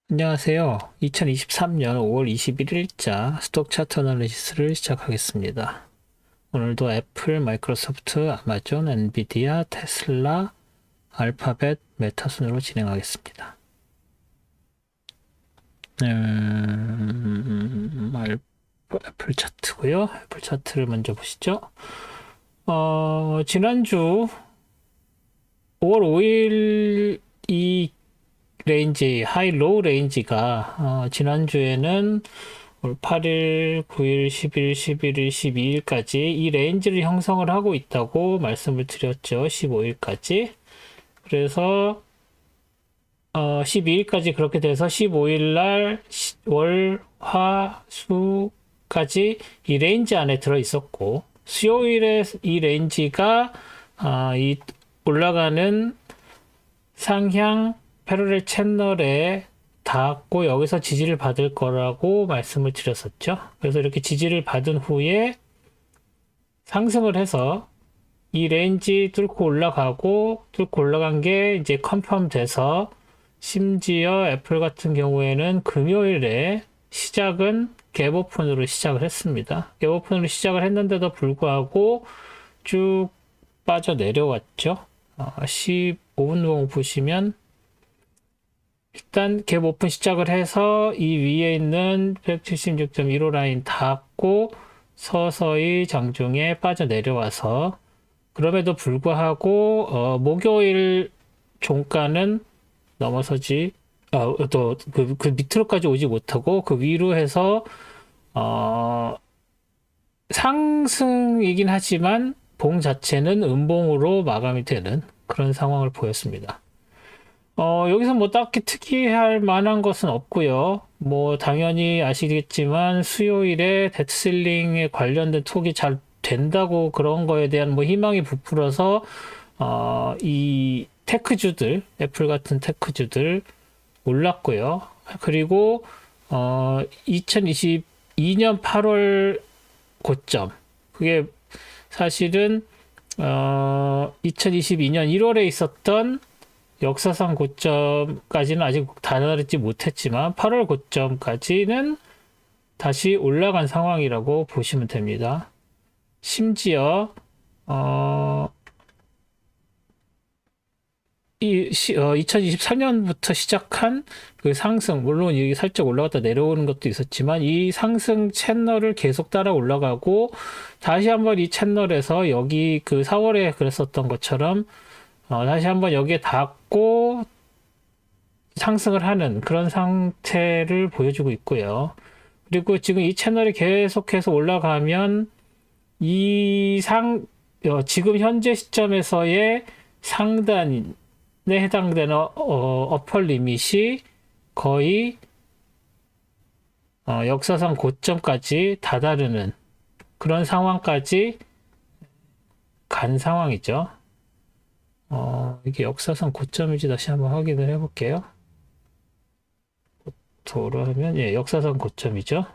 안녕하세요. 2023년 5월 21일자 스톡 차트 어널리시스를 시작하겠습니다. 오늘도 애플, 마이크로소프트, 아마존, 엔비디아, 테슬라, 알파벳, 메타 순으로 진행하겠습니다. 애플 차트고요. 애플 차트를 먼저 보시죠. 지난주 5월 5일 이 레인지, 하이 로우 레인지가 지난주에는 8일, 9일, 10일, 11일, 12일까지 이 레인지를 형성을 하고 있다고 말씀을 드렸죠. 15일까지. 그래서 12일까지 그렇게 돼서 15일 날 월, 화, 수까지 이 레인지 안에 들어 있었고 수요일에 이 레인지가 이 올라가는 상향 패러렐 채널에 닿았고 여기서 지지를 받을 거라고 말씀을 드렸었죠. 그래서 이렇게 지지를 받은 후에 상승을 해서 이 레인지 뚫고 올라간 게 이제 컨펌 돼서 심지어 애플 같은 경우에는 금요일에 시작은 갭 오픈으로 시작을 했습니다. 갭 오픈으로 시작을 했는데도 불구하고 쭉 빠져 내려왔죠. 15분 보시면 일단 갭 오픈 시작을 해서 이 위에 있는 176.15 라인 닿고 서서히 장중에 빠져 내려와서 그럼에도 불구하고 목요일 종가는 넘어서지 또 그 밑으로까지 오지 못하고 그 위로 해서 상승이긴 하지만 봉 자체는 음봉으로 마감이 되는 그런 상황을 보였습니다. 여기서 뭐 딱히 특이할 만한 것은 없고요. 뭐 당연히 아시겠지만 수요일에 데트셀링에 관련된 톡이 잘 된다고 그런 거에 대한 뭐 희망이 부풀어서 이 테크주들, 애플 같은 테크주들 올랐고요. 그리고 2022년 8월 고점, 그게 사실은 2022년 1월에 있었던 역사상 고점까지는 아직 다다르지 못했지만 8월 고점까지는 다시 올라간 상황이라고 보시면 됩니다. 심지어 2023년부터 시작한 그 상승, 물론 여기 살짝 올라갔다 내려오는 것도 있었지만 이 상승 채널을 계속 따라 올라가고 다시 한번 이 채널에서 여기 그 4월에 그랬었던 것처럼 다시 한번 여기에 닿고 상승을 하는 그런 상태를 보여주고 있고요. 그리고 지금 이 채널이 계속해서 올라가면 지금 현재 시점에서의 상단에 해당되는 어퍼 리밋이 거의 역사상 고점까지 다다르는 그런 상황까지 간 상황이죠. 이게 역사상 고점인지 다시 한번 확인을 해볼게요. 도로하면, 예, 역사상 고점이죠.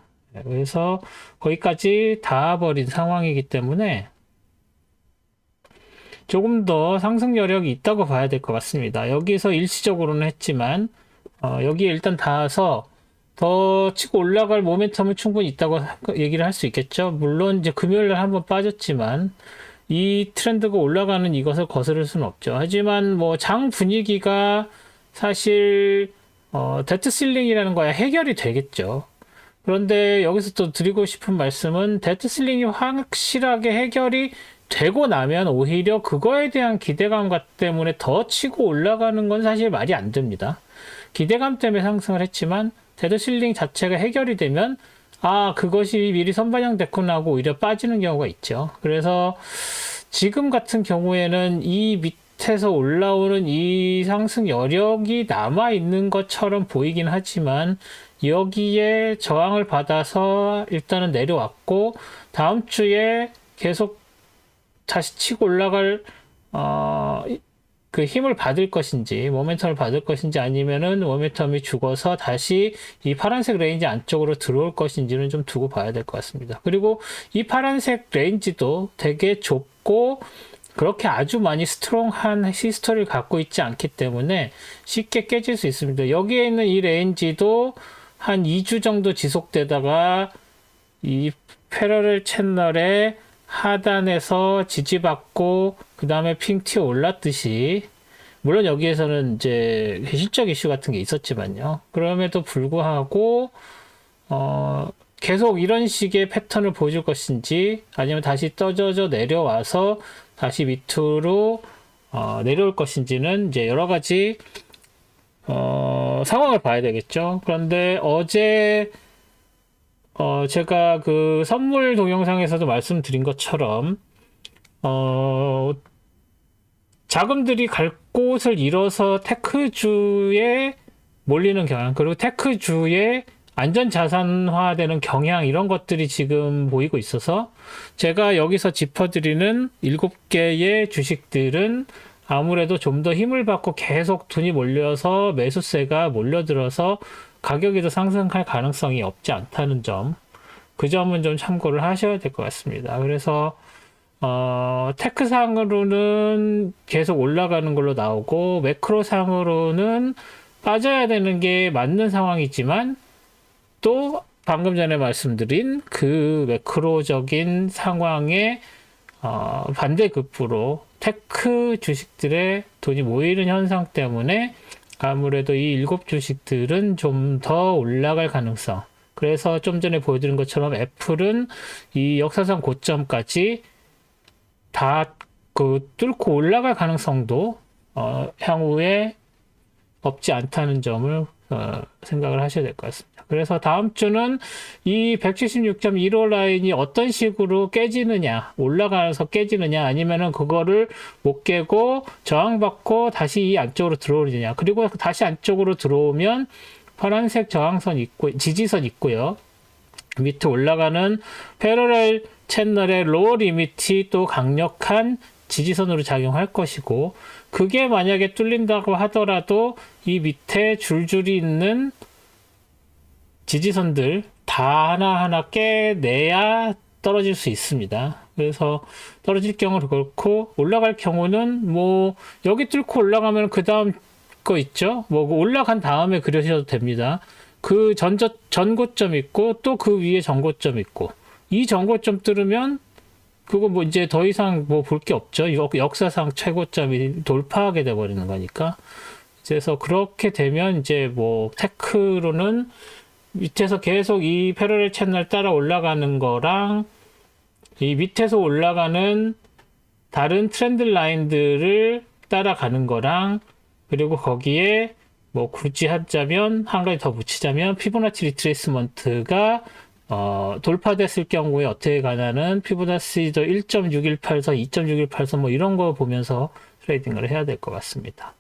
그래서 거기까지 닿아버린 상황이기 때문에 조금 더 상승 여력이 있다고 봐야 될 것 같습니다. 여기서 일시적으로는 했지만, 여기에 일단 닿아서 더 치고 올라갈 모멘텀은 충분히 있다고 얘기를 할 수 있겠죠. 물론 이제 금요일날 한번 빠졌지만, 이 트렌드가 올라가는 이것을 거스를 수는 없죠. 하지만 뭐 장 분위기가 사실 데트 실링이라는 거야 해결이 되겠죠. 그런데 여기서 또 드리고 싶은 말씀은 데트 실링이 확실하게 해결이 되고 나면 오히려 그거에 대한 기대감 때문에 더 치고 올라가는 건 사실 말이 안 됩니다. 기대감 때문에 상승을 했지만 데트 실링 자체가 해결이 되면 그것이 미리 선반영됐구나 하고 오히려 빠지는 경우가 있죠. 그래서 지금 같은 경우에는 이 밑에서 올라오는 이 상승 여력이 남아있는 것처럼 보이긴 하지만 여기에 저항을 받아서 일단은 내려왔고 다음 주에 계속 다시 치고 올라갈 그 힘을 받을 것인지 모멘텀을 받을 것인지 아니면은 모멘텀이 죽어서 다시 이 파란색 레인지 안쪽으로 들어올 것인지는 좀 두고 봐야 될 것 같습니다. 그리고 이 파란색 레인지도 되게 좁고 그렇게 아주 많이 스트롱한 히스토리를 갖고 있지 않기 때문에 쉽게 깨질 수 있습니다. 여기에 있는 이 레인지도 한 2주 정도 지속되다가 이 패러렐 채널의 하단에서 지지받고 그 다음에 핑 튀어 올랐듯이, 물론 여기에서는 이제 실적 이슈 같은 게 있었지만요. 그럼에도 불구하고 계속 이런 식의 패턴을 보여줄 것인지, 아니면 다시 떠져져 내려와서 다시 밑으로 내려올 것인지는 이제 여러 가지 상황을 봐야 되겠죠. 그런데 어제 제가 그 선물 동영상에서도 말씀드린 것처럼 자금들이 갈 곳을 잃어서 테크주에 몰리는 경향, 그리고 테크주에 안전자산화되는 경향, 이런 것들이 지금 보이고 있어서 제가 여기서 짚어드리는 7개의 주식들은 아무래도 좀 더 힘을 받고 계속 돈이 몰려서 매수세가 몰려들어서 가격이 더 상승할 가능성이 없지 않다는 점, 그 점은 좀 참고를 하셔야 될 것 같습니다. 그래서 테크상으로는 계속 올라가는 걸로 나오고, 매크로상으로는 빠져야 되는 게 맞는 상황이지만, 또 방금 전에 말씀드린 그 매크로적인 상황의 반대급부로 테크 주식들의 돈이 모이는 현상 때문에 아무래도 이 7주식들은 좀 더 올라갈 가능성. 그래서 좀 전에 보여드린 것처럼 애플은 이 역사상 고점까지 다 뚫고 올라갈 가능성도 향후에 없지 않다는 점을 생각을 하셔야 될 것 같습니다. 그래서 다음 주는 이 176.15 라인이 어떤 식으로 깨지느냐, 올라가서 깨지느냐, 아니면은 그거를 못 깨고 저항받고 다시 이 안쪽으로 들어오느냐, 그리고 다시 안쪽으로 들어오면 파란색 저항선 있고 지지선 있고요. 밑에 올라가는 패러렐 채널의 로어 리미트 또 강력한 지지선으로 작용할 것이고, 그게 만약에 뚫린다고 하더라도 이 밑에 줄줄이 있는 지지선들 다 하나하나 깨내야 떨어질 수 있습니다. 그래서 떨어질 경우는 그렇고, 올라갈 경우는 뭐 여기 뚫고 올라가면 그 다음 거 있죠. 뭐 올라간 다음에 그러셔도 됩니다. 그 전고점 있고 또 그 위에 전고점 있고, 이 전고점 뚫으면 그거 뭐 이제 더 이상 뭐 볼 게 없죠. 역사상 최고점이 돌파하게 돼 버리는 거니까. 그래서 그렇게 되면 이제 뭐 테크로는 밑에서 계속 이 패러렐 채널 따라 올라가는 거랑 이 밑에서 올라가는 다른 트렌드 라인들을 따라가는 거랑, 그리고 거기에 뭐 굳이 하자면 한 가지 더 붙이자면 피보나치 리트레이스먼트가 돌파됐을 경우에 어떻게 가냐는 피보나치도 1.618선, 2.618선 뭐 이런 거 보면서 트레이딩을 해야 될 것 같습니다.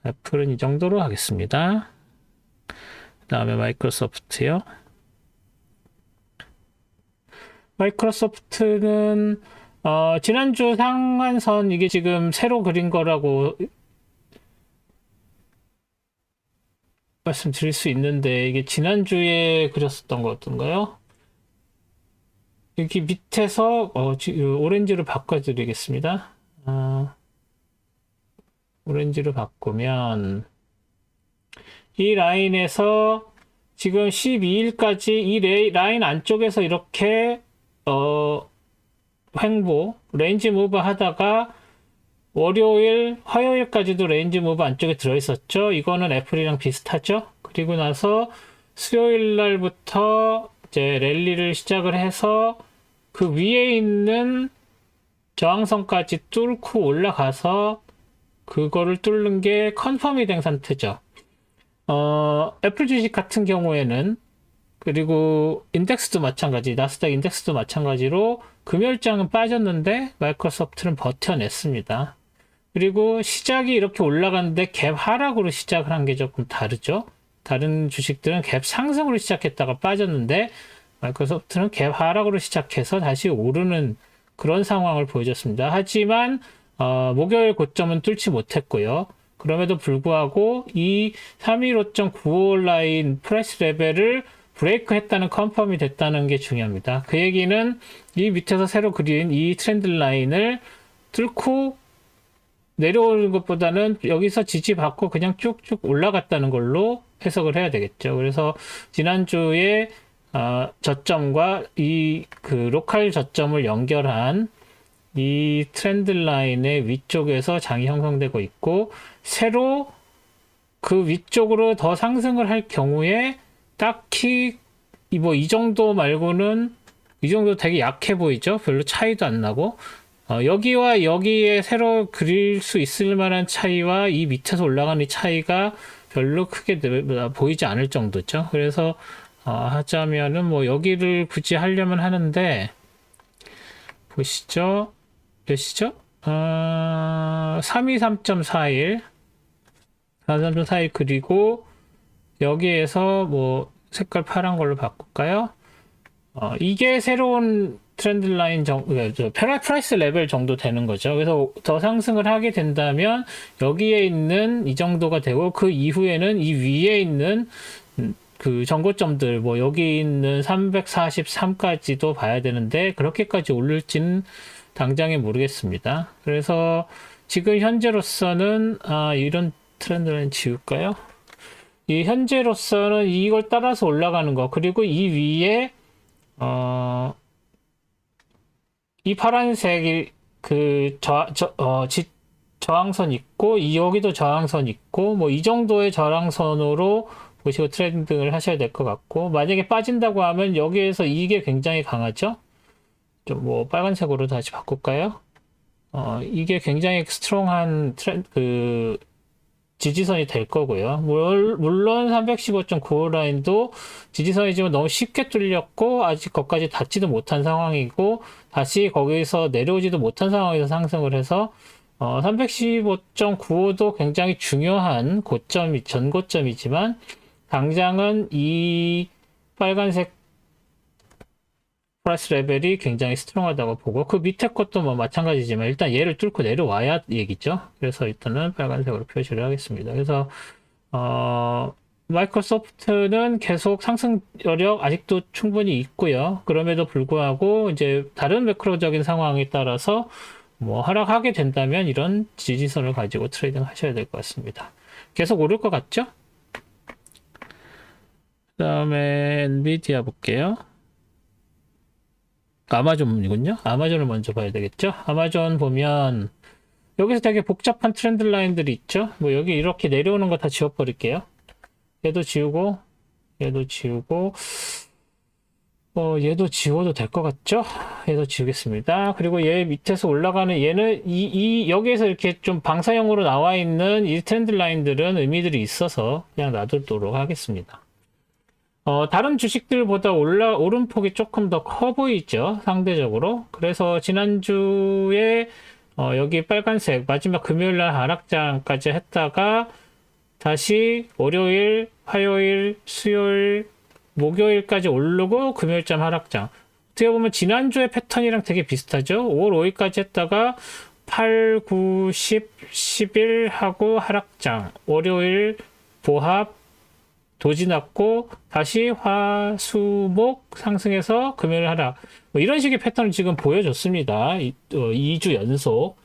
애플은 이 정도로 하겠습니다. 그 다음에 마이크로소프트요. 마이크로소프트는 지난주 상한선, 이게 지금 새로 그린 거라고 말씀드릴 수 있는데, 이게 지난주에 그렸었던 것 같은가요? 여기 밑에서 오렌지로 바꿔드리겠습니다. 오렌지로 바꾸면 이 라인에서 지금 12일까지 이 라인 안쪽에서 이렇게 횡보 레인지 무브 하다가 월요일, 화요일까지도 레인지 무브 안쪽에 들어있었죠. 이거는 애플이랑 비슷하죠. 그리고 나서 수요일 날부터 이제 랠리를 시작을 해서 그 위에 있는 저항선까지 뚫고 올라가서 그거를 뚫는 게 컨펌이 된 상태죠. 애플 주식 같은 경우에는, 그리고 인덱스도 마찬가지, 나스닥 인덱스도 마찬가지로 금요일장은 빠졌는데 마이크로소프트는 버텨냈습니다. 그리고 시작이 이렇게 올라갔는데 갭 하락으로 시작을 한 게 조금 다르죠. 다른 주식들은 갭 상승으로 시작했다가 빠졌는데 마이크로소프트는 갭 하락으로 시작해서 다시 오르는 그런 상황을 보여줬습니다. 하지만 목요일 고점은 뚫지 못했고요. 그럼에도 불구하고 이 315.95 라인 프라이스 레벨을 브레이크 했다는 컨펌이 됐다는 게 중요합니다. 그 얘기는 이 밑에서 새로 그린 이 트렌드 라인을 뚫고 내려오는 것보다는 여기서 지지받고 그냥 쭉쭉 올라갔다는 걸로 해석을 해야 되겠죠. 그래서 지난주에 저점과 이 그 로컬 저점을 연결한 이 트렌드 라인의 위쪽에서 장이 형성되고 있고, 새로 그 위쪽으로 더 상승을 할 경우에 딱히 이 정도 말고는, 이 정도 되게 약해 보이죠? 별로 차이도 안 나고, 여기와 여기에 새로 그릴 수 있을 만한 차이와 이 밑에서 올라가는 차이가 별로 크게 보이지 않을 정도죠. 그래서 하자면은 뭐 여기를 굳이 하려면 하는데, 보시죠. 몇이죠? 323.41 423.41 그리고 여기에서 뭐 색깔 파란 걸로 바꿀까요? 이게 새로운 트렌드 라인 프라이스 레벨 정도 되는 거죠. 그래서 더 상승을 하게 된다면 여기에 있는 이 정도가 되고, 그 이후에는 이 위에 있는 그 전고점들, 뭐 여기 있는 343까지도 봐야 되는데, 그렇게까지 오를지는 당장에 모르겠습니다. 그래서 지금 현재로서는 이런 트렌드 라인 지울까요? 이 현재로서는 이걸 따라서 올라가는 거, 그리고 이 위에 이 파란색이 그 저항선 있고, 여기도 저항선 있고, 뭐 이 정도의 저항선으로 보시고 트레이딩을 하셔야 될 것 같고, 만약에 빠진다고 하면 여기에서 이게 굉장히 강하죠? 좀 뭐 빨간색으로 다시 바꿀까요? 이게 굉장히 스트롱한 지지선이 될 거고요. 물론 315.95 라인도 지지선이지만 너무 쉽게 뚫렸고, 아직 거기까지 닿지도 못한 상황이고, 다시 거기서 내려오지도 못한 상황에서 상승을 해서 315.95도 굉장히 중요한 전고점이지만, 당장은 이 빨간색 프라이스 레벨이 굉장히 스트롱하다고 보고, 그 밑에 것도 뭐 마찬가지지만 일단 얘를 뚫고 내려와야 얘기죠. 그래서 일단은 빨간색으로 표시를 하겠습니다. 그래서 마이크로소프트는 계속 상승 여력 아직도 충분히 있고요. 그럼에도 불구하고 이제 다른 매크로적인 상황에 따라서 뭐 하락하게 된다면 이런 지지선을 가지고 트레이딩 하셔야 될 것 같습니다. 계속 오를 것 같죠? 그 다음에 엔비디아 볼게요. 아마존이군요. 아마존을 먼저 봐야 되겠죠. 아마존 보면 여기서 되게 복잡한 트렌드 라인들이 있죠. 뭐 여기 이렇게 내려오는 거 다 지워버릴게요. 얘도 지우고, 얘도 지우고, 얘도 지워도 될 것 같죠? 얘도 지우겠습니다. 그리고 얘 밑에서 올라가는 얘는 여기에서 이렇게 좀 방사형으로 나와 있는 이 트렌드 라인들은 의미들이 있어서 그냥 놔두도록 하겠습니다. 다른 주식들보다 오름폭이 조금 더 커 보이죠, 상대적으로. 그래서 지난주에 여기 빨간색 마지막 금요일 날 하락장까지 했다가 다시 월요일, 화요일, 수요일, 목요일까지 오르고 금요일점 하락장. 어떻게 보면 지난주의 패턴이랑 되게 비슷하죠. 5월 5일까지 했다가 8, 9, 10, 11 하고 하락장. 월요일 보합 도지 났고 다시 화, 수, 목 상승해서 금요일 하락. 뭐 이런 식의 패턴을 지금 보여줬습니다. 2주 연속.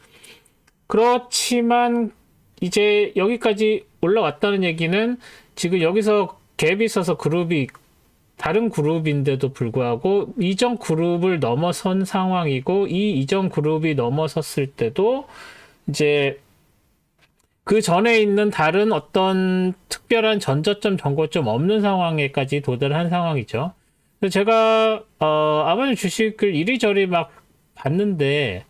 그렇지만 이제 여기까지 올라왔다는 얘기는 지금 여기서 갭이 있어서 그룹이 다른 그룹인데도 불구하고 이전 그룹을 넘어선 상황이고, 이 이전 그룹이 넘어섰을 때도 이제 그 전에 있는 다른 어떤 특별한 전저점, 전고점 없는 상황에까지 도달한 상황이죠. 그래서 제가 아마존 주식을 이리저리 막 봤는데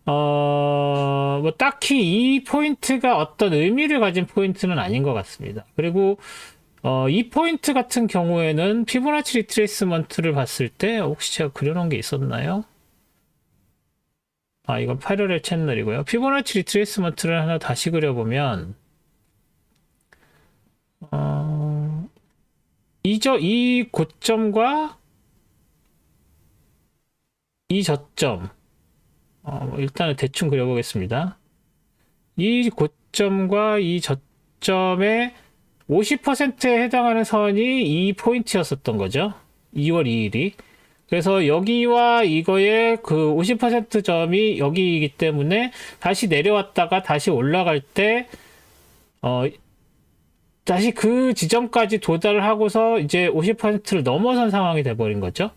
뭐 딱히 이 포인트가 어떤 의미를 가진 포인트는 아닌 것 같습니다. 그리고 이 포인트 같은 경우에는 피보나치 리트레이스먼트를 봤을 때 혹시 제가 그려놓은 게 있었나요? 이건 패러렐 채널이고요. 피보나치 리트레이스먼트를 하나 다시 그려보면 이 고점과 이 저점, 일단은 대충 그려보겠습니다. 이 고점과 이 저점의 50%에 해당하는 선이 이 포인트였었던 거죠. 2월 2일이. 그래서 여기와 이거의 그 50% 점이 여기이기 때문에 다시 내려왔다가 다시 올라갈 때, 다시 그 지점까지 도달을 하고서 이제 50%를 넘어선 상황이 돼버린 거죠.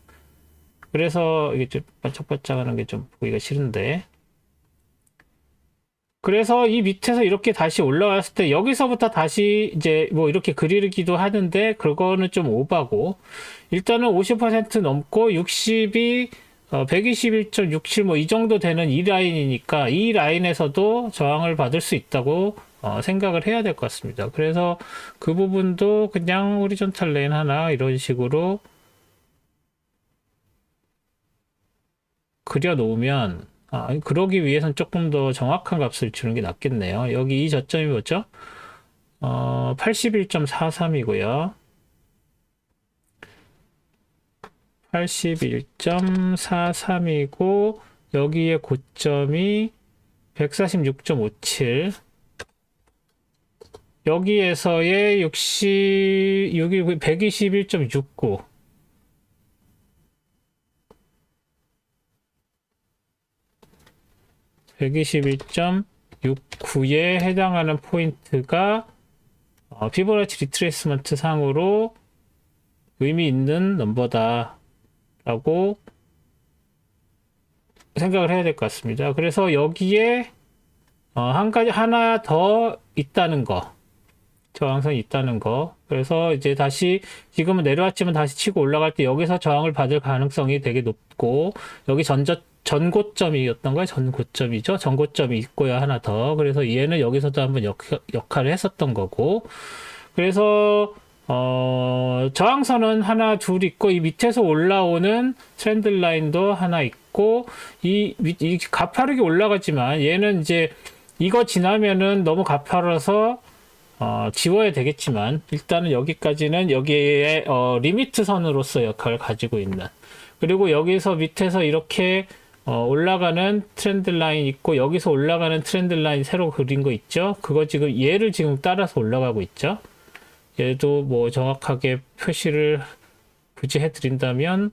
그래서 이게 좀 반짝반짝 하는 게 좀 보기가 싫은데. 그래서 이 밑에서 이렇게 다시 올라왔을 때 여기서부터 다시 이제 뭐 이렇게 그리기도 하는데 그거는 좀 오바고 일단은 50% 넘고 60이 121.67 뭐 이 정도 되는 이 라인이니까 이 라인에서도 저항을 받을 수 있다고 생각을 해야 될 것 같습니다. 그래서 그 부분도 그냥 호리존탈 레인 하나 이런 식으로 그려 놓으면 그러기 위해선 조금 더 정확한 값을 주는 게 낫겠네요. 여기 이 저점이 뭐죠? 81.43이고요. 81.43이고 여기에 고점이 146.57 여기에서의 121.69 121.69에 해당하는 포인트가 피보나치 리트레이스먼트 상으로 의미 있는 넘버다 라고 생각을 해야 될 것 같습니다. 그래서 여기에 하나 더 있다는 거, 저항선이 있다는 거. 그래서 이제 다시 지금은 내려왔지만 다시 치고 올라갈 때 여기서 저항을 받을 가능성이 되게 높고 여기 전고점이었던 거예요. 전고점이죠. 전고점이 있고요. 하나 더. 그래서 얘는 여기서도 한번 역할을 했었던 거고. 그래서 저항선은 하나 둘 있고 이 밑에서 올라오는 트렌드 라인도 하나 있고 이 가파르게 올라가지만 얘는 이제 이거 지나면은 너무 가파라서 지워야 되겠지만 일단은 여기까지는 여기에 리미트 선으로서 역할을 가지고 있는 그리고 여기서 밑에서 이렇게 올라가는 트렌드 라인 있고 여기서 올라가는 트렌드 라인 새로 그린 거 있죠. 그거 지금 얘를 지금 따라서 올라가고 있죠. 얘도 뭐 정확하게 표시를 굳이 해드린다면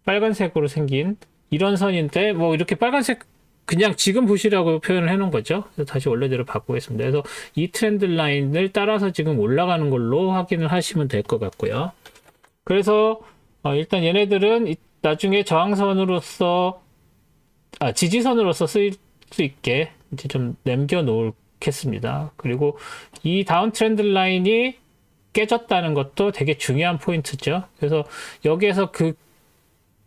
빨간색으로 생긴 이런 선인데 뭐 이렇게 빨간색 그냥 지금 보시라고 표현을 해놓은 거죠. 그래서 다시 원래대로 바꾸겠습니다. 그래서 이 트렌드 라인을 따라서 지금 올라가는 걸로 확인을 하시면 될 것 같고요. 그래서 일단 얘네들은 나중에 저항선으로서 지지선으로서 쓰일 수 있게 이제 좀 남겨 놓겠습니다. 그리고 이 다운 트렌드 라인이 깨졌다는 것도 되게 중요한 포인트죠. 그래서 여기에서 그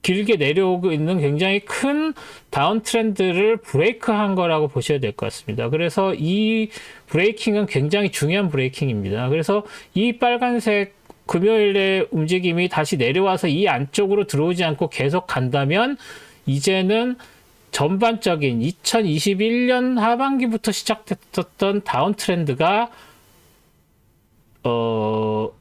길게 내려오고 있는 굉장히 큰 다운 트렌드를 브레이크한 거라고 보셔야 될 것 같습니다. 그래서 이 브레이킹은 굉장히 중요한 브레이킹입니다. 그래서 이 빨간색 금요일의 움직임이 다시 내려와서 이 안쪽으로 들어오지 않고 계속 간다면 이제는 전반적인 2021년 하반기부터 시작됐던 다운 트렌드가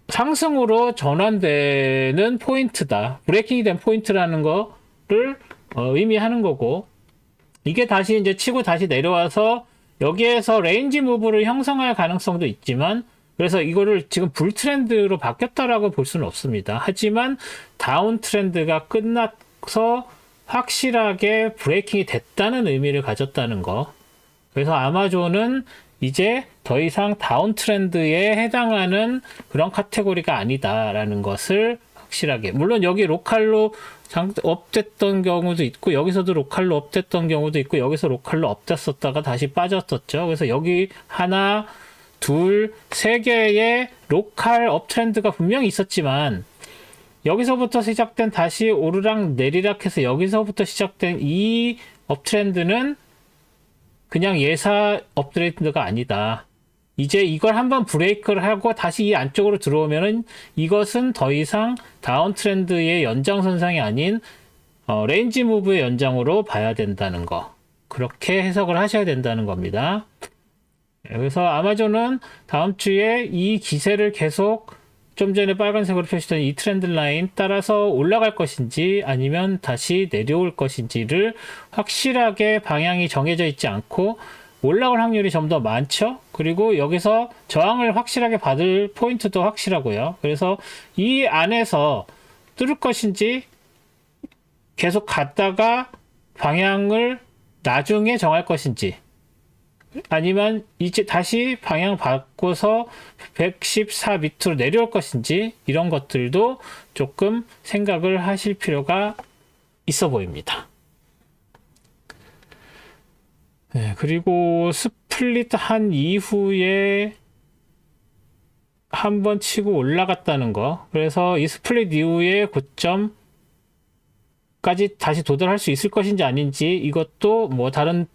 상승으로 전환되는 포인트다. 브레이킹이 된 포인트라는 거를 의미하는 거고 이게 다시 이제 치고 다시 내려와서 여기에서 레인지 무브를 형성할 가능성도 있지만 그래서 이거를 지금 불 트렌드로 바뀌었다라고 볼 수는 없습니다. 하지만 다운 트렌드가 끝나서 확실하게 브레이킹이 됐다는 의미를 가졌다는 거. 그래서 아마존은 이제 더 이상 다운 트렌드에 해당하는 그런 카테고리가 아니다라는 것을 확실하게 물론 여기 로컬로 업됐던 경우도 있고 여기서도 로컬로 업됐던 경우도 있고 여기서 로컬로 업됐었다가 다시 빠졌었죠. 그래서 여기 하나 둘 세 개의 로컬 업 트렌드가 분명히 있었지만 여기서부터 시작된 다시 오르락 내리락 해서 여기서부터 시작된 이 업 트렌드는 그냥 예사 업트렌드가 아니다. 이제 이걸 한번 브레이크를 하고 다시 이 안쪽으로 들어오면은 이것은 더 이상 다운 트렌드의 연장선상이 아닌 레인지 무브의 연장으로 봐야 된다는 거. 그렇게 해석을 하셔야 된다는 겁니다. 그래서 아마존은 다음 주에 이 기세를 계속 좀 전에 빨간색으로 표시된 이 트렌드 라인 따라서 올라갈 것인지 아니면 다시 내려올 것인지를 확실하게 방향이 정해져 있지 않고 올라올 확률이 좀 더 많죠. 그리고 여기서 저항을 확실하게 받을 포인트도 확실하고요. 그래서 이 안에서 뚫을 것인지 계속 갔다가 방향을 나중에 정할 것인지, 아니면 이제 다시 방향 바꿔서 114 밑으로 내려올 것인지, 이런 것들도 조금 생각을 하실 필요가 있어 보입니다. 네, 그리고 스플릿 한 이후에 한번 치고 올라갔다는 거. 그래서 이 스플릿 이후에 고점까지 다시 도달할 수 있을 것인지 아닌지, 이것도 뭐 다른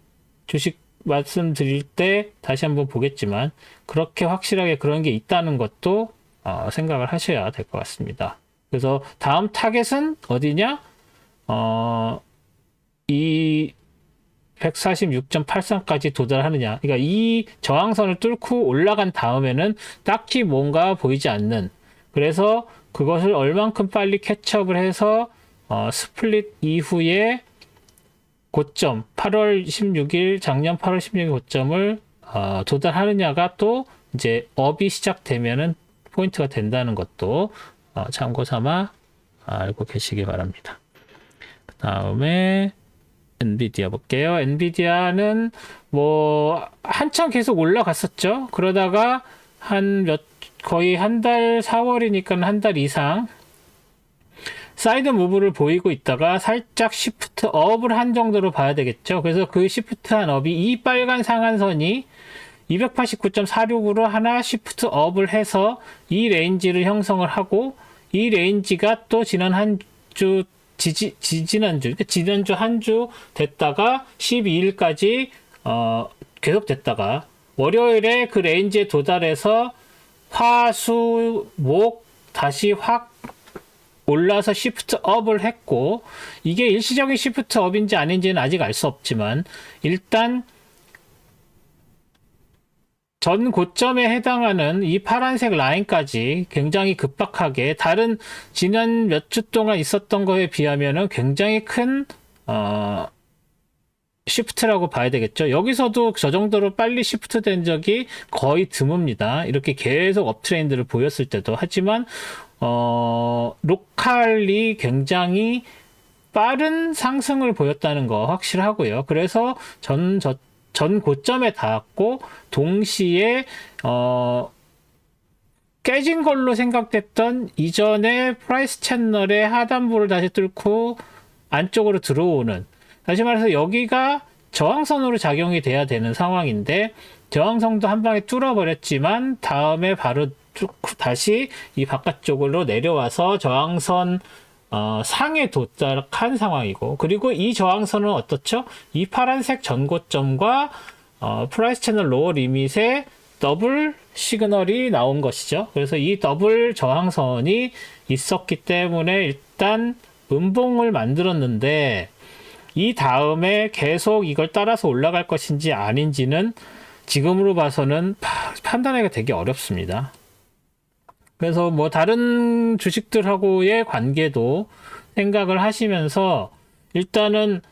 주식 말씀드릴 때 다시 한번 보겠지만, 그렇게 확실하게 그런 게 있다는 것도 생각을 하셔야 될 것 같습니다. 그래서 다음 타겟은 어디냐? 이 146.83까지 도달하느냐. 그러니까 이 저항선을 뚫고 올라간 다음에는 딱히 뭔가 보이지 않는. 그래서 그것을 얼만큼 빨리 캐치업을 해서 스플릿 이후에 고점 8월 16일 작년 8월 16일 고점을 도달하느냐가 또 이제 업이 시작되면은 포인트가 된다는 것도 참고 삼아 알고 계시기 바랍니다. 그 다음에 엔비디아 볼게요. 엔비디아는 뭐 한참 계속 올라갔었죠. 그러다가 거의 한 달, 4월이니까 한 달 이상 사이드 무브를 보이고 있다가 살짝 시프트 업을 한 정도로 봐야 되겠죠. 그래서 그 시프트한 업이 이 빨간 상한선이 289.46으로 하나 시프트 업을 해서 이 레인지를 형성을 하고, 이 레인지가 또 지난 한 주 지난주 한 주 됐다가 12일까지 계속 됐다가 월요일에 그 레인지에 도달해서 화수목 다시 확 올라서 시프트 업을 했고, 이게 일시적인 시프트 업인지 아닌지는 아직 알 수 없지만 일단 전 고점에 해당하는 이 파란색 라인까지 굉장히 급박하게, 다른 지난 몇 주 동안 있었던 거에 비하면은 굉장히 큰 시프트라고 봐야 되겠죠. 여기서도 저 정도로 빨리 시프트 된 적이 거의 드뭅니다. 이렇게 계속 업트렌드를 보였을 때도. 하지만 로컬이 굉장히 빠른 상승을 보였다는 거 확실하고요. 그래서 전 고점에 닿았고, 동시에 깨진 걸로 생각됐던 이전의 프라이스 채널의 하단부를 다시 뚫고 안쪽으로 들어오는, 다시 말해서 여기가 저항선으로 작용이 돼야 되는 상황인데, 저항선도 한 방에 뚫어버렸지만 다음에 바로 다시 이 바깥쪽으로 내려와서 저항선 상에 도달한 상황이고, 그리고 이 저항선은 어떻죠? 이 파란색 전고점과 프라이스 채널 로어 리밋의 더블 시그널이 나온 것이죠. 그래서 이 더블 저항선이 있었기 때문에 일단 음봉을 만들었는데, 이 다음에 계속 이걸 따라서 올라갈 것인지 아닌지는 지금으로 봐서는 판단하기가 되게 어렵습니다. 그래서 뭐 다른 주식들하고의 관계도 생각을 하시면서 일단은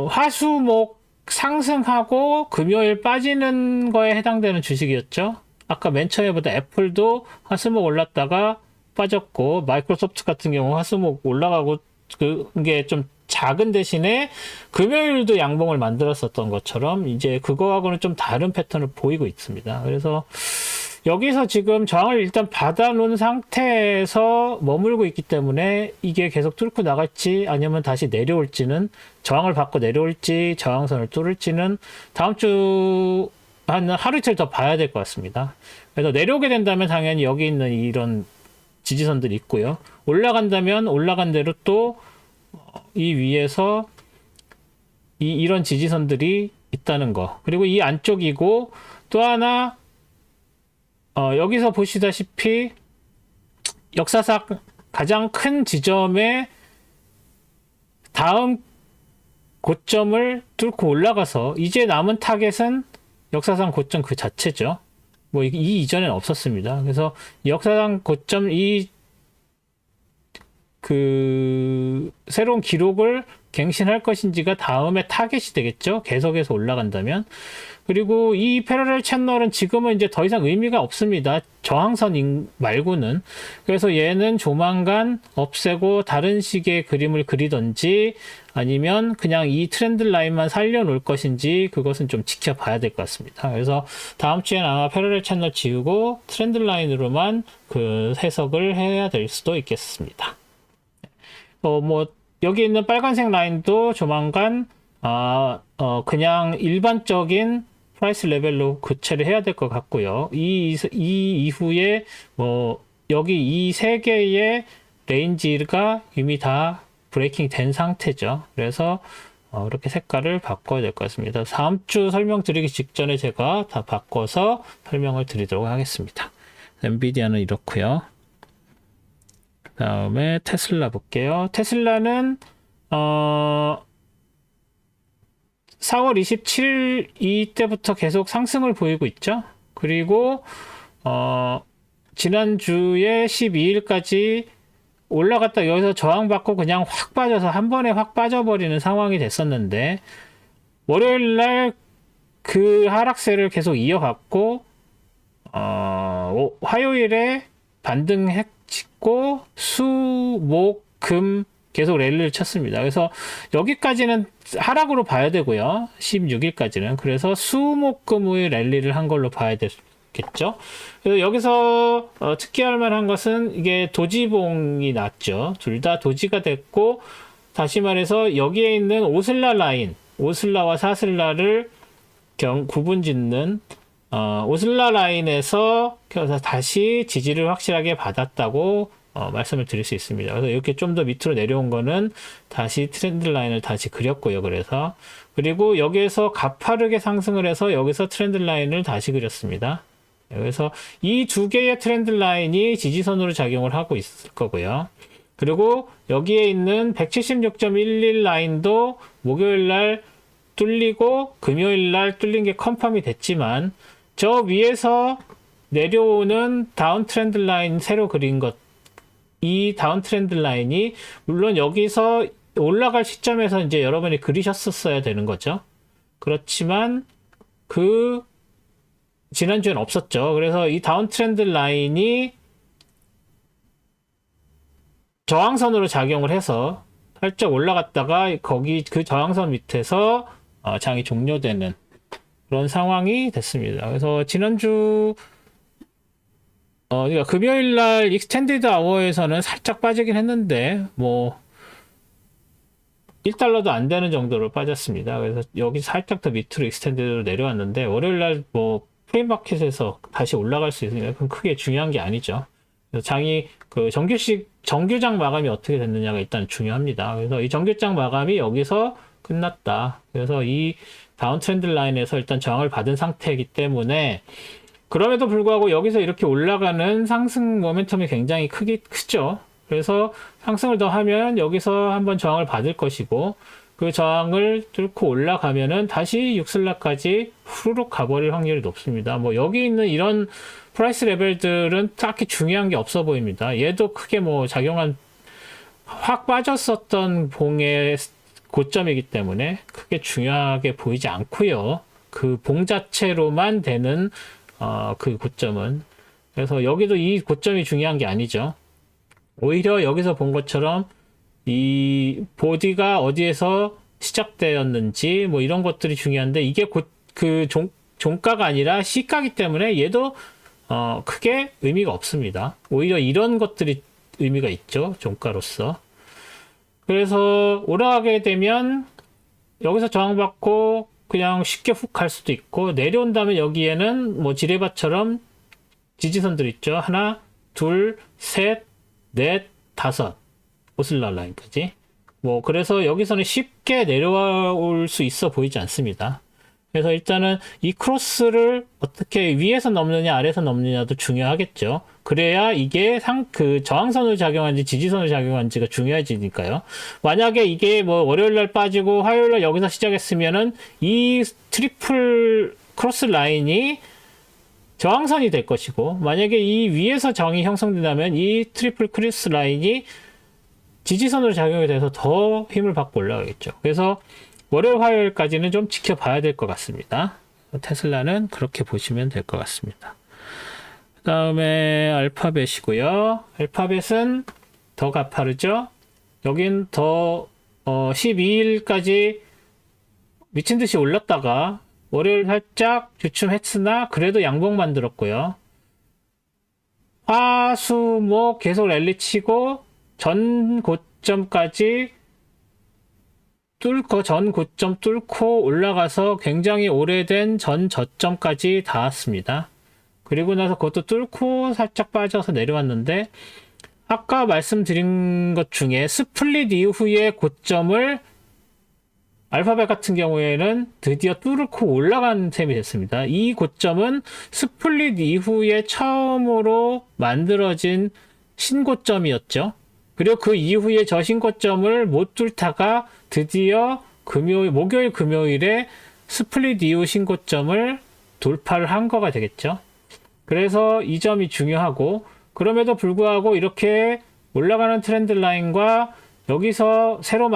화수목 상승하고 금요일 빠지는 거에 해당되는 주식이었죠. 아까 맨 처음에 보다 애플도 화수목 올랐다가 빠졌고, 마이크로소프트 같은 경우 화수목 올라가고 그게 좀 작은 대신에 금요일도 양봉을 만들었었던 것처럼 이제 그거하고는 좀 다른 패턴을 보이고 있습니다. 그래서 여기서 지금 저항을 일단 받아놓은 상태에서 머물고 있기 때문에 이게 계속 뚫고 나갈지 아니면 다시 내려올지는, 저항을 받고 내려올지 저항선을 뚫을지는 다음 주 한 하루 이틀 더 봐야 될 것 같습니다. 그래서 내려오게 된다면 당연히 여기 있는 이런 지지선들이 있고요. 올라간다면 올라간 대로 또 이 위에서 이런 지지선들이 있다는 거. 그리고 이 안쪽이고, 또 하나 여기서 보시다시피 역사상 가장 큰 지점에 다음 고점을 뚫고 올라가서 이제 남은 타겟은 역사상 고점 그 자체죠. 뭐 이 이전에는 없었습니다. 그래서 역사상 고점 그 새로운 기록을 갱신할 것인지가 다음에 타겟이 되겠죠. 계속해서 올라간다면. 그리고 이 패러렐 채널은 지금은 이제 더 이상 의미가 없습니다. 저항선 말고는. 그래서 얘는 조만간 없애고 다른 식의 그림을 그리던지 아니면 그냥 이 트렌드 라인만 살려놓을 것인지 그것은 좀 지켜봐야 될 것 같습니다. 그래서 다음 주엔 아마 패러렐 채널 지우고 트렌드 라인으로만 그 해석을 해야 될 수도 있겠습니다. 뭐 여기 있는 빨간색 라인도 조만간 그냥 일반적인 프라이스 레벨로 교체를 해야 될 것 같고요. 이 이후에 뭐 여기 이 세 개의 레인지가 이미 다 브레이킹 된 상태죠. 그래서 이렇게 색깔을 바꿔야 될 것 같습니다. 다음 주 설명드리기 직전에 제가 다 바꿔서 설명을 드리도록 하겠습니다. 엔비디아는 이렇고요. 그 다음에 테슬라 볼게요. 테슬라는 4월 27일 이때부터 계속 상승을 보이고 있죠. 그리고 지난주에 12일까지 올라갔다 여기서 저항받고 그냥 확 빠져서 한 번에 확 빠져버리는 상황이 됐었는데 월요일날 그 하락세를 계속 이어갔고 화요일에 반등했고 수, 목, 금 계속 랠리를 쳤습니다. 그래서 여기까지는 하락으로 봐야 되고요. 16일까지는. 그래서 수, 목, 금의 랠리를 한 걸로 봐야 되겠죠. 그래서 여기서 특이할 만한 것은 이게 도지봉이 났죠. 둘 다 도지가 됐고 다시 말해서 여기에 있는 오슬라 라인, 오슬라와 사슬라를 구분 짓는 오슬라 라인에서 다시 지지를 확실하게 받았다고 말씀을 드릴 수 있습니다. 그래서 이렇게 좀 더 밑으로 내려온 거는 다시 트렌드 라인을 다시 그렸고요. 그리고 여기에서 가파르게 상승을 해서 여기서 트렌드 라인을 다시 그렸습니다. 그래서 이 두 개의 트렌드 라인이 지지선으로 작용을 하고 있을 거고요. 그리고 여기에 있는 176.11 라인도 목요일 날 뚫리고 금요일 날 뚫린 게 컨펌이 됐지만 저 위에서 내려오는 다운 트렌드 라인 새로 그린 것, 이 다운 트렌드 라인이 물론 여기서 올라갈 시점에서 이제 여러분이 그리셨었어야 되는 거죠. 그렇지만 지난주엔 없었죠. 그래서 이 다운 트렌드 라인이 저항선으로 작용을 해서 살짝 올라갔다가 거기 그 저항선 밑에서 장이 종료되는 그런 상황이 됐습니다. 그래서 지난주 그러니까 금요일 날 익스텐디드 아워에서는 살짝 빠지긴 했는데 뭐 1달러도 안 되는 정도로 빠졌습니다. 그래서 여기 살짝 더 밑으로 익스텐디드로 내려왔는데 월요일 날 뭐 프리마켓에서 다시 올라갈 수 있으니까 그건 크게 중요한 게 아니죠. 그래서 장이 그 정규장 마감이 어떻게 됐느냐가 일단 중요합니다. 그래서 이 정규장 마감이 여기서 끝났다. 그래서 이 다운 트렌드 라인에서 일단 저항을 받은 상태이기 때문에 그럼에도 불구하고 여기서 이렇게 올라가는 상승 모멘텀이 굉장히 크죠. 그래서 상승을 더 하면 여기서 한번 저항을 받을 것이고 그 저항을 뚫고 올라가면은 다시 6슬라까지 후루룩 가버릴 확률이 높습니다. 뭐 여기 있는 이런 프라이스 레벨들은 딱히 중요한 게 없어 보입니다. 얘도 크게 뭐 확 빠졌었던 봉의 고점이기 때문에 크게 중요하게 보이지 않고요. 그 봉 자체로만 되는 그 고점은. 그래서 여기도 이 고점이 중요한 게 아니죠. 오히려 여기서 본 것처럼 이 보디가 어디에서 시작되었는지 뭐 이런 것들이 중요한데 이게 그 종가가 아니라 시가기 때문에 얘도 크게 의미가 없습니다. 오히려 이런 것들이 의미가 있죠. 종가로서. 그래서 올라가게 되면 여기서 저항받고 그냥 쉽게 훅 갈 수도 있고 내려온 다음에 여기에는 뭐 지뢰밭처럼 지지선들 있죠. 하나, 둘, 셋, 넷, 다섯 오슬라 라인까지. 뭐 그래서 여기서는 쉽게 내려올 수 있어 보이지 않습니다. 그래서 일단은 이 크로스를 어떻게 위에서 넘느냐 아래에서 넘느냐도 중요하겠죠. 그래야 이게 그 저항선으로 작용한지 지지선으로 작용한지가 중요해지니까요. 만약에 이게 뭐 월요일날 빠지고 화요일날 여기서 시작했으면은 이 트리플 크로스 라인이 저항선이 될 것이고 만약에 이 위에서 저항이 형성된다면 이 트리플 크로스 라인이 지지선으로 작용이 돼서 더 힘을 받고 올라가겠죠. 그래서 월요일, 화요일까지는 좀 지켜봐야 될 것 같습니다. 테슬라는 그렇게 보시면 될 것 같습니다. 그 다음에 알파벳이고요. 알파벳은 더 가파르죠. 여긴 더 12일까지 미친 듯이 올랐다가 월요일 살짝 주춤했으나 그래도 양봉 만들었고요. 화, 수, 목 계속 랠리 치고 전 고점까지 뚫고 전 고점 뚫고 올라가서 굉장히 오래된 전 저점까지 닿았습니다. 그리고 나서 그것도 뚫고 살짝 빠져서 내려왔는데 아까 말씀드린 것 중에 스플릿 이후의 고점을 알파벳 같은 경우에는 드디어 뚫고 올라간 셈이 됐습니다. 이 고점은 스플릿 이후에 처음으로 만들어진 신고점이었죠. 그리고 그 이후에 저 신고점을 못 뚫다가 드디어 목요일, 금요일에 스플릿 이후 신고점을 돌파를 한 거가 되겠죠. 그래서 이 점이 중요하고, 그럼에도 불구하고 이렇게 올라가는 트렌드 라인과 여기서 새로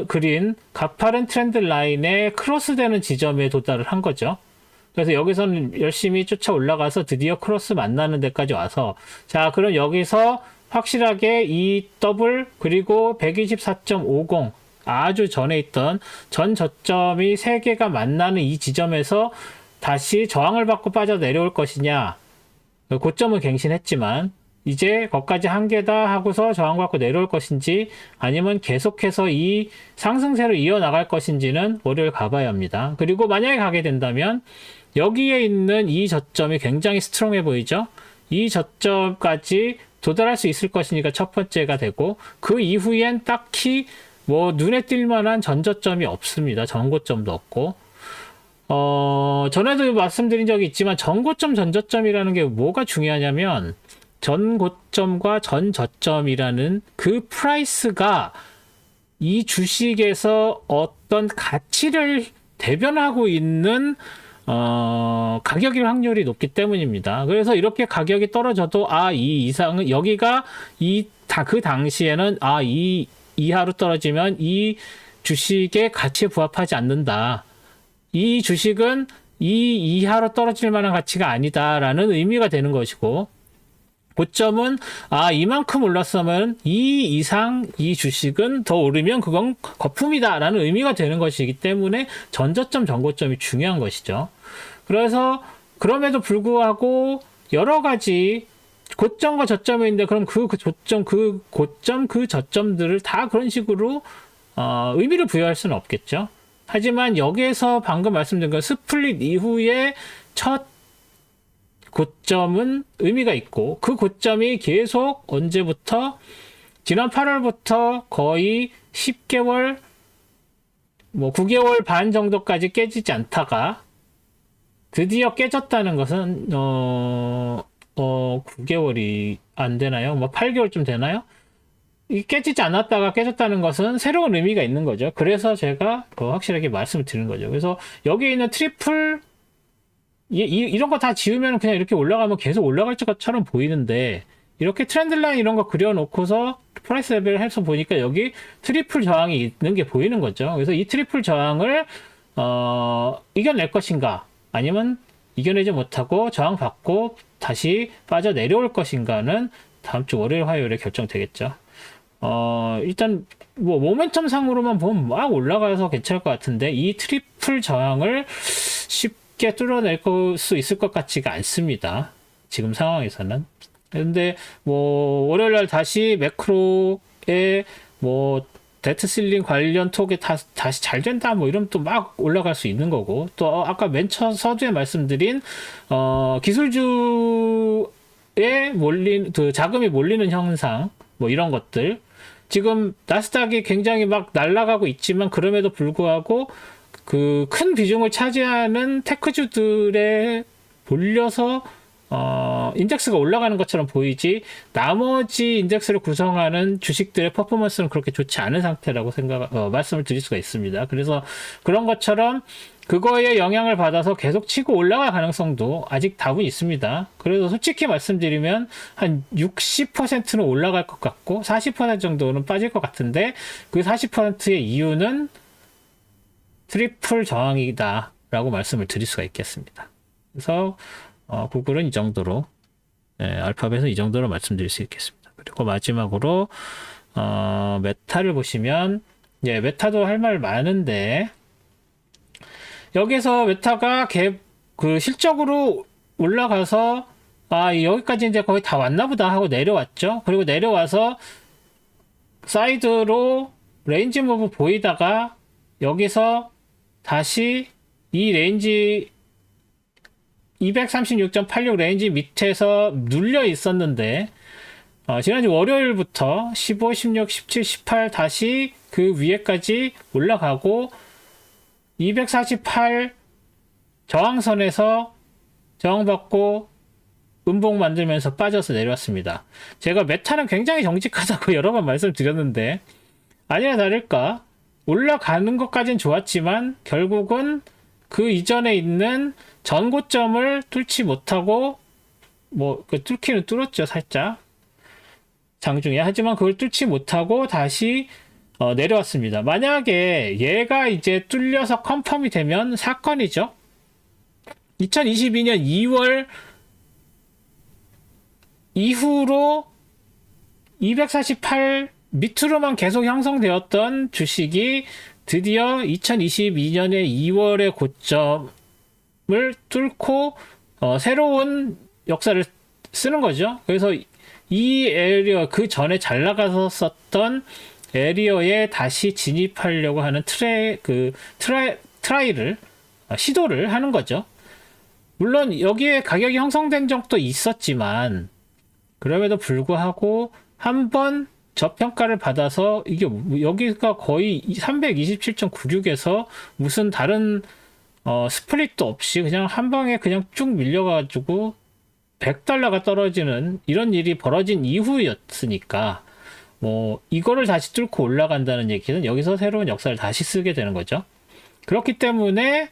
그린 가파른 트렌드 라인에 크로스되는 지점에 도달을 한 거죠. 그래서 여기서는 열심히 쫓아 올라가서 드디어 크로스 만나는 데까지 와서, 자, 그럼 여기서 확실하게 이 더블 그리고 124.50 아주 전에 있던 전 저점이 3개가 만나는 이 지점에서 다시 저항을 받고 빠져 내려올 것이냐, 고점은 갱신했지만 이제 거기까지 한계다 하고서 저항받고 내려올 것인지 아니면 계속해서 이 상승세를 이어나갈 것인지는 월요일 가봐야 합니다. 그리고 만약에 가게 된다면 여기에 있는 이 저점이 굉장히 스트롱해 보이죠? 이 저점까지 도달할 수 있을 것이니까 첫 번째가 되고, 그 이후엔 딱히 뭐 눈에 띌 만한 전저점이 없습니다. 전고점도 없고. 전에도 말씀드린 적이 있지만 전고점, 전저점이라는 게 뭐가 중요하냐면 전고점과 전저점이라는 그 프라이스가 이 주식에서 어떤 가치를 대변하고 있는 가격일 확률이 높기 때문입니다. 그래서 이렇게 가격이 떨어져도 이 이상은 여기가 그 당시에는 이 이하로 떨어지면 이 주식의 가치에 부합하지 않는다. 이 주식은 이 이하로 떨어질 만한 가치가 아니다라는 의미가 되는 것이고, 고점은 이만큼 올랐으면 이 이상 이 주식은 더 오르면 그건 거품이다라는 의미가 되는 것이기 때문에 전저점, 전고점이 중요한 것이죠. 그래서 그럼에도 불구하고 여러 가지 고점과 저점이 있는데, 그럼 그 고점, 그 저점들을 다 그런 식으로 의미를 부여할 수는 없겠죠. 하지만 여기에서 방금 말씀드린 건 스플릿 이후에 첫 고점은 의미가 있고, 그 고점이 계속 언제부터, 지난 8월부터 거의 10개월, 9개월 반 정도까지 깨지지 않다가 드디어 깨졌다는 것은 9개월이 안 되나요? 8개월쯤 되나요? 깨지지 않았다가 깨졌다는 것은 새로운 의미가 있는 거죠. 그래서 제가 확실하게 말씀을 드리는 거죠. 그래서 여기 있는 트리플, 이런 거 다 지우면 그냥 이렇게 올라가면 계속 올라갈 것처럼 보이는데, 이렇게 트렌드 라인 이런 거 그려놓고서 프라이스 레벨을 해서 보니까 여기 트리플 저항이 있는 게 보이는 거죠. 그래서 이 트리플 저항을 이겨낼 것인가, 아니면 이겨내지 못하고 저항받고 다시 빠져 내려올 것인가는 다음 주 월요일, 화요일에 결정되겠죠. 일단 모멘텀 상으로만 보면 막 올라가서 괜찮을 것 같은데, 이 트리플 저항을 쉽게 뚫어낼 수 있을 것 같지가 않습니다. 지금 상황에서는. 근데 월요일날 다시 매크로에 데트 실링 관련 톡에 다시 잘 된다 이러면 또 막 올라갈 수 있는 거고, 또 아까 맨 서두에 말씀드린 기술주에 자금이 몰리는 현상, 이런 것들, 지금 나스닥이 굉장히 막 날아가고 있지만 그럼에도 불구하고 그 큰 비중을 차지하는 테크주들에 몰려서 인덱스가 올라가는 것처럼 보이지, 나머지 인덱스를 구성하는 주식들의 퍼포먼스는 그렇게 좋지 않은 상태라고 말씀을 드릴 수가 있습니다. 그래서 그런 것처럼 그거에 영향을 받아서 계속 치고 올라갈 가능성도 아직 다분 있습니다. 그래서 솔직히 말씀드리면 한 60%는 올라갈 것 같고 40% 정도는 빠질 것 같은데 그 40%의 이유는 트리플 저항이다 라고 말씀을 드릴 수가 있겠습니다. 그래서 구글은 이 정도로, 알파벳은 이 정도로 말씀드릴 수 있겠습니다. 그리고 마지막으로 메타를 보시면, 메타도 할 말 많은데 여기서 메타가 그 실적으로 올라가서 여기까지 이제 거의 다 왔나 보다 하고 내려왔죠. 그리고 내려와서 사이드로 레인지 무브 보이다가 여기서 다시 이 레인지 236.86 레인지 밑에서 눌려 있었는데 지난주 월요일부터 15, 16, 17, 18 다시 그 위에까지 올라가고 248 저항선에서 저항받고 음봉 만들면서 빠져서 내려왔습니다. 제가 메타는 굉장히 정직하다고 여러 번 말씀드렸는데 아니나 다를까 올라가는 것까진 좋았지만 결국은 그 이전에 있는 전고점을 뚫지 못하고 뚫기는 뚫었죠 살짝 장중에. 하지만 그걸 뚫지 못하고 다시 내려왔습니다. 만약에 얘가 이제 뚫려서 컨펌이 되면 사건이죠. 2022년 2월 이후로 248 밑으로만 계속 형성되었던 주식이 드디어 2022년의 2월의 고점을 뚫고 새로운 역사를 쓰는 거죠. 그래서 이 에리어, 그 전에 잘 나갔었던 에리어에 다시 진입하려고 하는 트라이를 시도를 하는 거죠. 물론 여기에 가격이 형성된 적도 있었지만 그럼에도 불구하고 한번 저평가를 받아서 이게 여기가 거의 327.96에서 무슨 다른 스플릿도 없이 그냥 한 방에 그냥 쭉 밀려가지고 $100가 떨어지는 이런 일이 벌어진 이후였으니까 이거를 다시 뚫고 올라간다는 얘기는 여기서 새로운 역사를 다시 쓰게 되는 거죠. 그렇기 때문에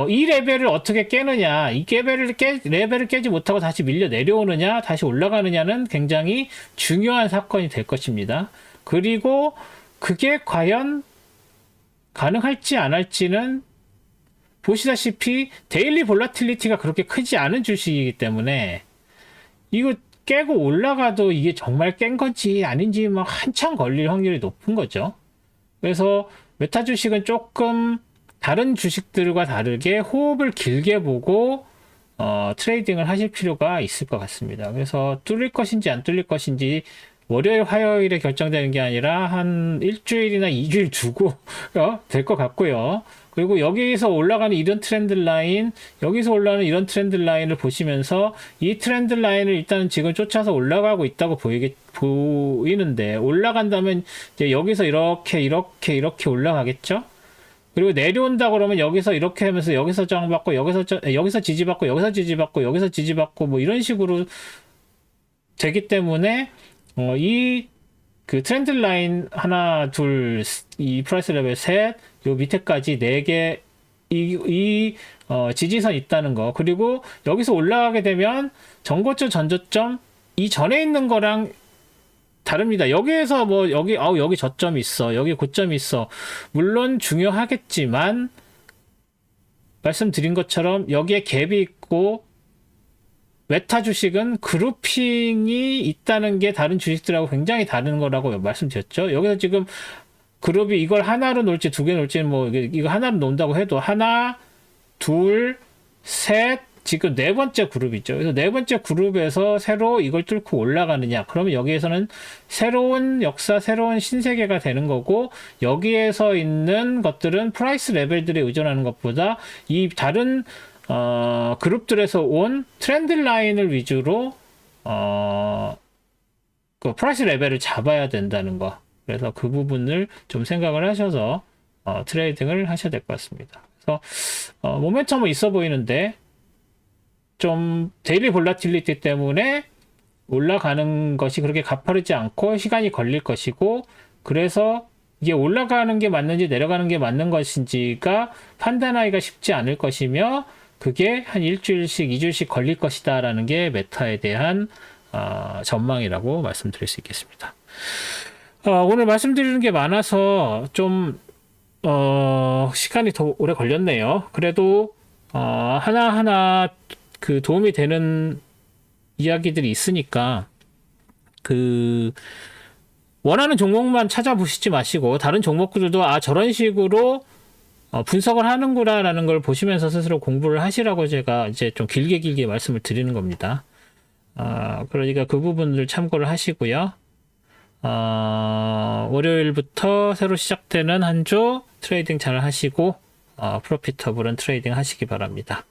이 레벨을 어떻게 깨느냐, 이 레벨을 깨지 못하고 다시 밀려 내려오느냐, 다시 올라가느냐는 굉장히 중요한 사건이 될 것입니다. 그리고 그게 과연 가능할지 안 할지는 보시다시피 데일리 볼라틸리티가 그렇게 크지 않은 주식이기 때문에 이거 깨고 올라가도 이게 정말 깬 건지 아닌지 막 한참 걸릴 확률이 높은 거죠. 그래서 메타 주식은 조금 다른 주식들과 다르게 호흡을 길게 보고 트레이딩을 하실 필요가 있을 것 같습니다. 그래서 뚫릴 것인지 안 뚫릴 것인지 월요일, 화요일에 결정되는 게 아니라 한 일주일이나 2주일 두고 될 것 같고요. 그리고 여기서 올라가는 이런 트렌드 라인, 여기서 올라가는 이런 트렌드 라인을 보시면서 이 트렌드 라인을 일단은 지금 쫓아서 올라가고 있다고 보이는데 올라간다면 이제 여기서 이렇게 올라가겠죠? 그리고 내려온다 그러면 여기서 이렇게 하면서 여기서 저항받고 여기서 지지받고 여기서 지지받고 여기서 지지받고 뭐 이런 식으로 되기 때문에 그 트렌드 라인 하나, 둘, 이 프라이스 레벨 셋, 요 밑에까지 4개 지지선 있다는 거. 그리고 여기서 올라가게 되면 전고점, 전저점 이 전에 있는 거랑 다릅니다. 여기에서 여기 저점이 있어. 여기 고점이 있어. 물론 중요하겠지만 말씀드린 것처럼 여기에 갭이 있고 메타 주식은 그룹핑이 있다는 게 다른 주식들하고 굉장히 다른 거라고 말씀드렸죠. 여기서 지금 그룹이 이걸 하나로 놓을지 두 개 놓을지 이거 하나로 놓는다고 해도 하나, 둘, 셋, 지금 네 번째 그룹이죠. 그래서 네 번째 그룹에서 새로 이걸 뚫고 올라가느냐. 그러면 여기에서는 새로운 역사, 새로운 신세계가 되는 거고 여기에서 있는 것들은 프라이스 레벨들에 의존하는 것보다 이 다른 그룹들에서 온 트렌드 라인을 위주로 그 프라이스 레벨을 잡아야 된다는 거. 그래서 그 부분을 좀 생각을 하셔서 트레이딩을 하셔야 될 것 같습니다. 그래서 모멘텀은 있어 보이는데 좀 데일리 볼라틸리티 때문에 올라가는 것이 그렇게 가파르지 않고 시간이 걸릴 것이고 그래서 이게 올라가는 게 맞는지 내려가는 게 맞는 것인지가 판단하기가 쉽지 않을 것이며 그게 한 일주일씩, 이주일씩 걸릴 것이다라는 게 메타에 대한 전망이라고 말씀드릴 수 있겠습니다. 오늘 말씀드리는 게 많아서 좀 시간이 더 오래 걸렸네요. 그래도 하나하나 그 도움이 되는 이야기들이 있으니까 그 원하는 종목만 찾아보시지 마시고 다른 종목들도 저런 식으로 분석을 하는구나라는 걸 보시면서 스스로 공부를 하시라고 제가 이제 좀 길게 말씀을 드리는 겁니다. 그러니까 그 부분을 참고를 하시고요. 월요일부터 새로 시작되는 한 주 트레이딩 잘 하시고 프로피터블한 트레이딩 하시기 바랍니다.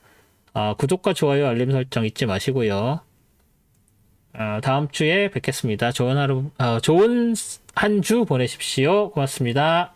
구독과 좋아요, 알림 설정 잊지 마시고요. 다음 주에 뵙겠습니다. 좋은 한 주 보내십시오. 고맙습니다.